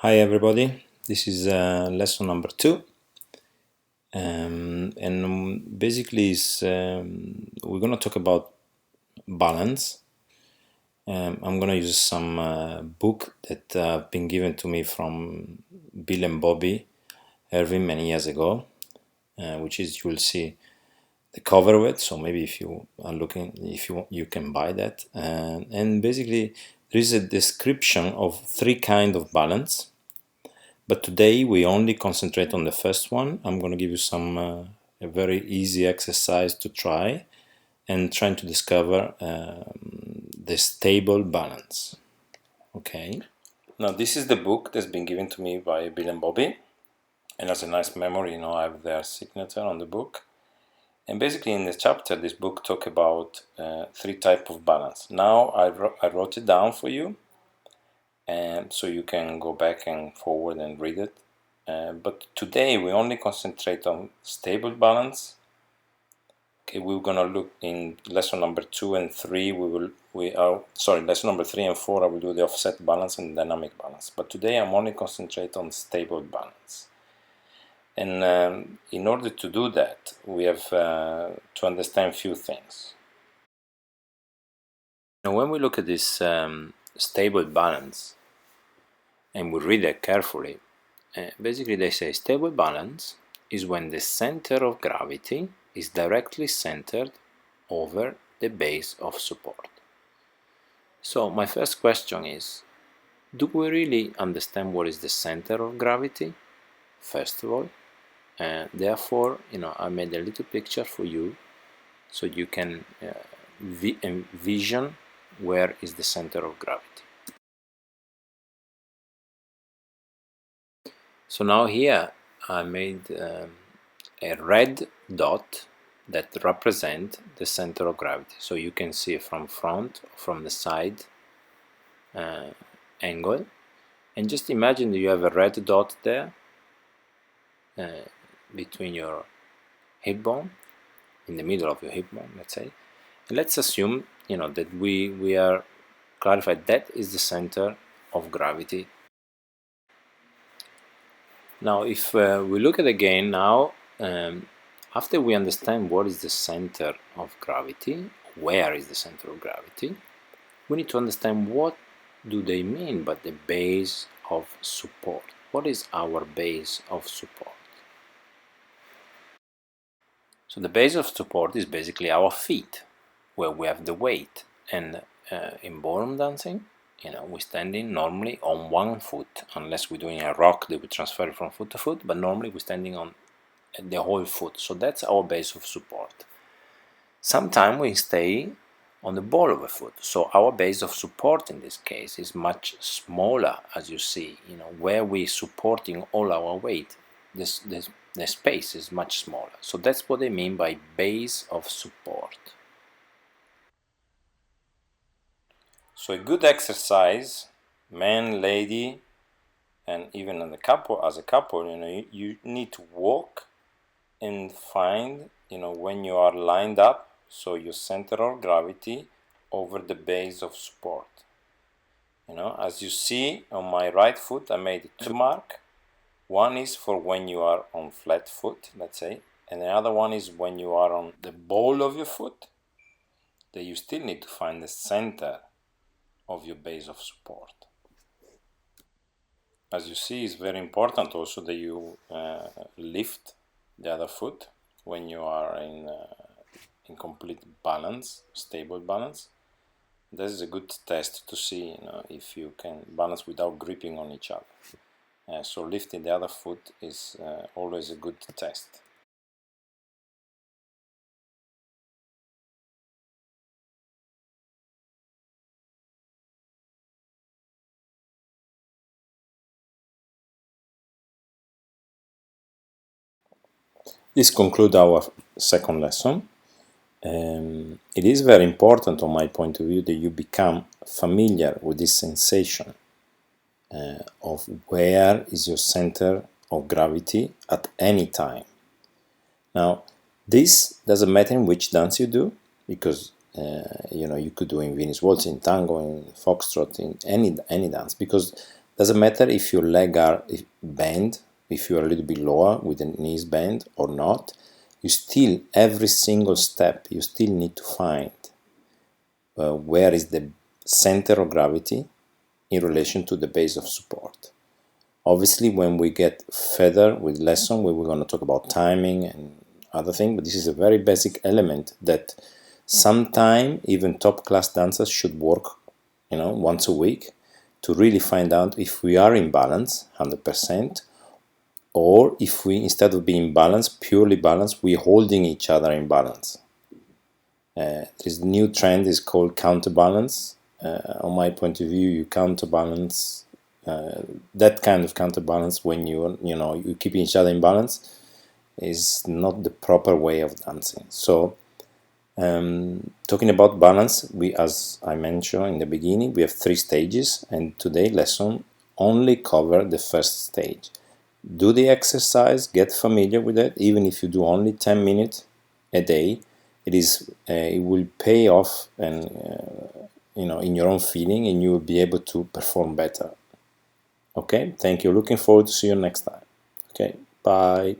Hi everybody, this is lesson number 2 and basically we're going to talk about balance. I'm going to use some book that been given to me from Bill and Bobby Irving many years ago, which is, you'll see the cover of it, so maybe if you are looking, if you can buy that, and basically there is a description of 3 kind of balance. But today we only concentrate on the first one. I'm going to give you some a very easy exercise to try and trying to discover the stable balance. Okay. Now this is the book that's been given to me by Bill and Bobby, and has a nice memory. I have their signature on the book. And basically in this chapter, this book talk about 3 type of balance. Now I wrote it down for you, and so you can go back and forward and read it. But today we only concentrate on stable balance. Okay, we're gonna look in lesson number 2 and 3. Lesson number 3 and 4. I will do the offset balance and dynamic balance. But today I'm only concentrate on stable balance. And in order to do that, we have to understand a few things. Now, when we look at this stable balance and we read it carefully, basically they say stable balance is when the center of gravity is directly centered over the base of support. So my first question is, do we really understand what is the center of gravity? First of all, and therefore, I made a little picture for you so you can envision where is the center of gravity. So now here I made a red dot that represent the center of gravity. So you can see from front, from the side angle, and just imagine that you have a red dot there between your hip bone, in the middle of your hip bone, let's say. And let's assume that we are clarified that is the center of gravity. Now if we look at again now, after we understand what is the center of gravity, where is the center of gravity, we need to understand what do they mean by the base of support. What is our base of support? So the base of support is basically our feet, where we have the weight. And in ballroom dancing, we're standing normally on one foot, unless we're doing a rock that we transfer from foot to foot, but normally we're standing on the whole foot. So that's our base of support. Sometimes we stay on the ball of a foot, so our base of support in this case is much smaller, as you see, where we're supporting all our weight, the space is much smaller. So that's what they mean by base of support. So a good exercise, man, lady, and even as a couple, you need to walk and find, when you are lined up, so your center of gravity over the base of support. As you see on my right foot, I made 2 marks. One is for when you are on flat foot, let's say, and the other one is when you are on the ball of your foot, that you still need to find the center of your base of support. As you see, it's very important also that you lift the other foot when you are in complete balance, stable balance. This is a good test to see if you can balance without gripping on each other. So lifting the other foot is always a good test. This concludes our second lesson. It is very important, on my point of view, that you become familiar with this sensation of where is your center of gravity at any time. Now, this doesn't matter in which dance you do, because you could do in Venus waltz, in tango, in foxtrot, in any dance, because Doesn't matter if your leg are bent, if you're a little bit lower with the knees bent or not, you still, every single step, you still need to find where is the center of gravity in relation to the base of support. Obviously, when we get further with lesson, we're going to talk about timing and other things, but this is a very basic element that sometime even top class dancers should work, once a week to really find out if we are in balance 100%, or if we, instead of being balanced, purely balanced, we're holding each other in balance. This new trend is called counterbalance. On my point of view, you counterbalance that kind of counterbalance when you keep each other in balance is not the proper way of dancing. So talking about balance, we, as I mentioned in the beginning, we have 3 stages, and today's lesson only cover the first stage. Do the exercise, get familiar with it. Even if you do only 10 minutes a day, it will pay off, and in your own feeling, and you will be able to perform better. Okay, thank you. Looking forward to see you next time. Okay, bye.